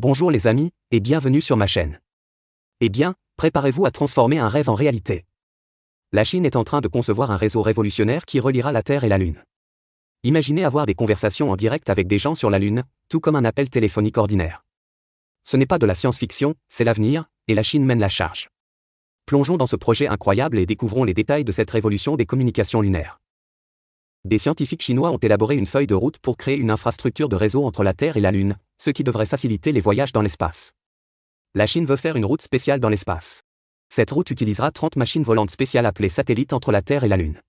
Bonjour les amis, et bienvenue sur ma chaîne. Eh bien, préparez-vous à transformer un rêve en réalité. La Chine est en train de concevoir un réseau révolutionnaire qui reliera la Terre et la Lune. Imaginez avoir des conversations en direct avec des gens sur la Lune, tout comme un appel téléphonique ordinaire. Ce n'est pas de la science-fiction, c'est l'avenir, et la Chine mène la charge. Plongeons dans ce projet incroyable et découvrons les détails de cette révolution des communications lunaires. Des scientifiques chinois ont élaboré une feuille de route pour créer une infrastructure de réseau entre la Terre et la Lune, ce qui devrait faciliter les voyages dans l'espace. La Chine veut faire une route spéciale dans l'espace. Cette route utilisera 30 machines volantes spéciales appelées satellites entre la Terre et la Lune.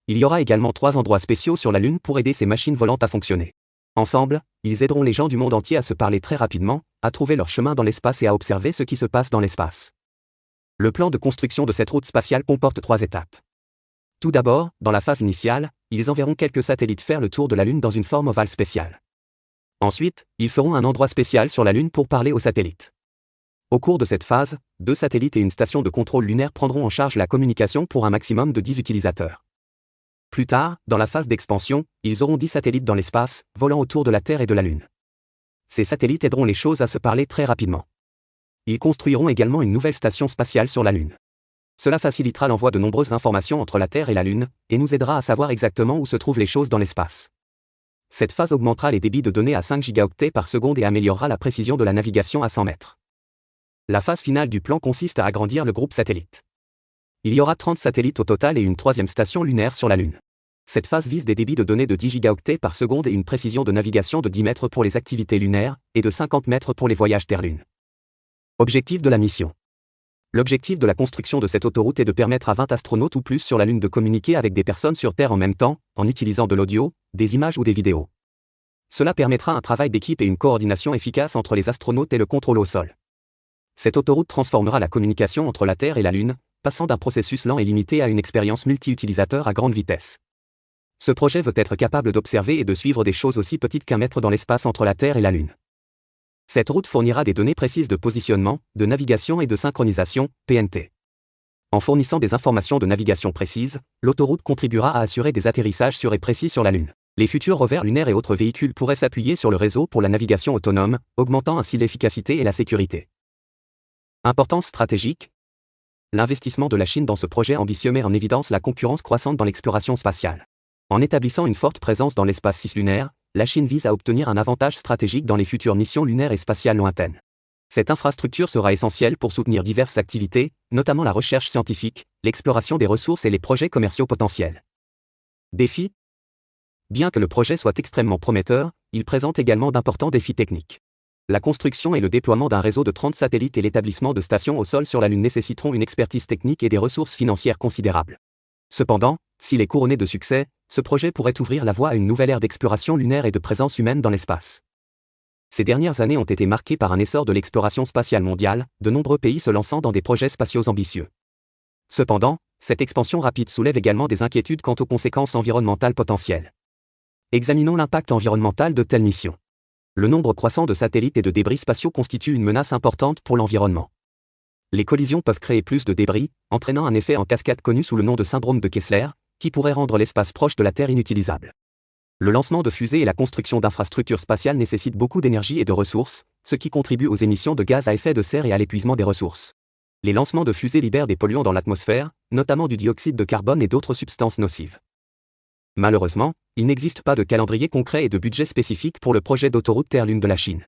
Il y aura également 3 endroits spéciaux sur la Lune pour aider ces machines volantes à fonctionner. Ensemble, ils aideront les gens du monde entier à se parler très rapidement, à trouver leur chemin dans l'espace et à observer ce qui se passe dans l'espace. Le plan de construction de cette route spatiale comporte 3 étapes. Tout d'abord, dans la phase initiale, ils enverront quelques satellites faire le tour de la Lune dans une forme ovale spéciale. Ensuite, ils feront un endroit spécial sur la Lune pour parler aux satellites. Au cours de cette phase, 2 satellites et une station de contrôle lunaire prendront en charge la communication pour un maximum de 10 utilisateurs. Plus tard, dans la phase d'expansion, ils auront 10 satellites dans l'espace, volant autour de la Terre et de la Lune. Ces satellites aideront les choses à se parler très rapidement. Ils construiront également une nouvelle station spatiale sur la Lune. Cela facilitera l'envoi de nombreuses informations entre la Terre et la Lune, et nous aidera à savoir exactement où se trouvent les choses dans l'espace. Cette phase augmentera les débits de données à 5 gigaoctets par seconde et améliorera la précision de la navigation à 100 mètres. La phase finale du plan consiste à agrandir le groupe satellite. Il y aura 30 satellites au total et une 3e station lunaire sur la Lune. Cette phase vise des débits de données de 10 gigaoctets par seconde et une précision de navigation de 10 mètres pour les activités lunaires, et de 50 mètres pour les voyages Terre-Lune. Objectif de la mission. L'objectif de la construction de cette autoroute est de permettre à 20 astronautes ou plus sur la Lune de communiquer avec des personnes sur Terre en même temps, en utilisant de l'audio, des images ou des vidéos. Cela permettra un travail d'équipe et une coordination efficace entre les astronautes et le contrôle au sol. Cette autoroute transformera la communication entre la Terre et la Lune, passant d'un processus lent et limité à une expérience multi-utilisateur à grande vitesse. Ce projet veut être capable d'observer et de suivre des choses aussi petites qu'un mètre dans l'espace entre la Terre et la Lune. Cette route fournira des données précises de positionnement, de navigation et de synchronisation, PNT. En fournissant des informations de navigation précises, l'autoroute contribuera à assurer des atterrissages sûrs et précis sur la Lune. Les futurs rovers lunaires et autres véhicules pourraient s'appuyer sur le réseau pour la navigation autonome, augmentant ainsi l'efficacité et la sécurité. Importance stratégique. L'investissement de la Chine dans ce projet ambitieux met en évidence la concurrence croissante dans l'exploration spatiale. En établissant une forte présence dans l'espace cislunaire, la Chine vise à obtenir un avantage stratégique dans les futures missions lunaires et spatiales lointaines. Cette infrastructure sera essentielle pour soutenir diverses activités, notamment la recherche scientifique, l'exploration des ressources et les projets commerciaux potentiels. Défis. Bien que le projet soit extrêmement prometteur, il présente également d'importants défis techniques. La construction et le déploiement d'un réseau de 30 satellites et l'établissement de stations au sol sur la Lune nécessiteront une expertise technique et des ressources financières considérables. Cependant, s'il est couronné de succès, ce projet pourrait ouvrir la voie à une nouvelle ère d'exploration lunaire et de présence humaine dans l'espace. Ces dernières années ont été marquées par un essor de l'exploration spatiale mondiale, de nombreux pays se lançant dans des projets spatiaux ambitieux. Cependant, cette expansion rapide soulève également des inquiétudes quant aux conséquences environnementales potentielles. Examinons l'impact environnemental de telles missions. Le nombre croissant de satellites et de débris spatiaux constitue une menace importante pour l'environnement. Les collisions peuvent créer plus de débris, entraînant un effet en cascade connu sous le nom de syndrome de Kessler, qui pourrait rendre l'espace proche de la Terre inutilisable. Le lancement de fusées et la construction d'infrastructures spatiales nécessitent beaucoup d'énergie et de ressources, ce qui contribue aux émissions de gaz à effet de serre et à l'épuisement des ressources. Les lancements de fusées libèrent des polluants dans l'atmosphère, notamment du dioxyde de carbone et d'autres substances nocives. Malheureusement, il n'existe pas de calendrier concret et de budget spécifique pour le projet d'autoroute Terre-Lune de la Chine.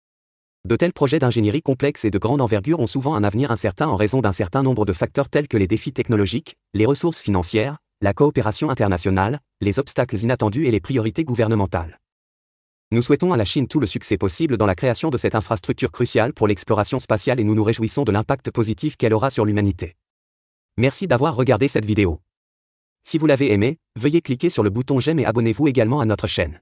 De tels projets d'ingénierie complexes et de grande envergure ont souvent un avenir incertain en raison d'un certain nombre de facteurs tels que les défis technologiques, les ressources financières, la coopération internationale, les obstacles inattendus et les priorités gouvernementales. Nous souhaitons à la Chine tout le succès possible dans la création de cette infrastructure cruciale pour l'exploration spatiale et nous nous réjouissons de l'impact positif qu'elle aura sur l'humanité. Merci d'avoir regardé cette vidéo. Si vous l'avez aimé, veuillez cliquer sur le bouton j'aime et abonnez-vous également à notre chaîne.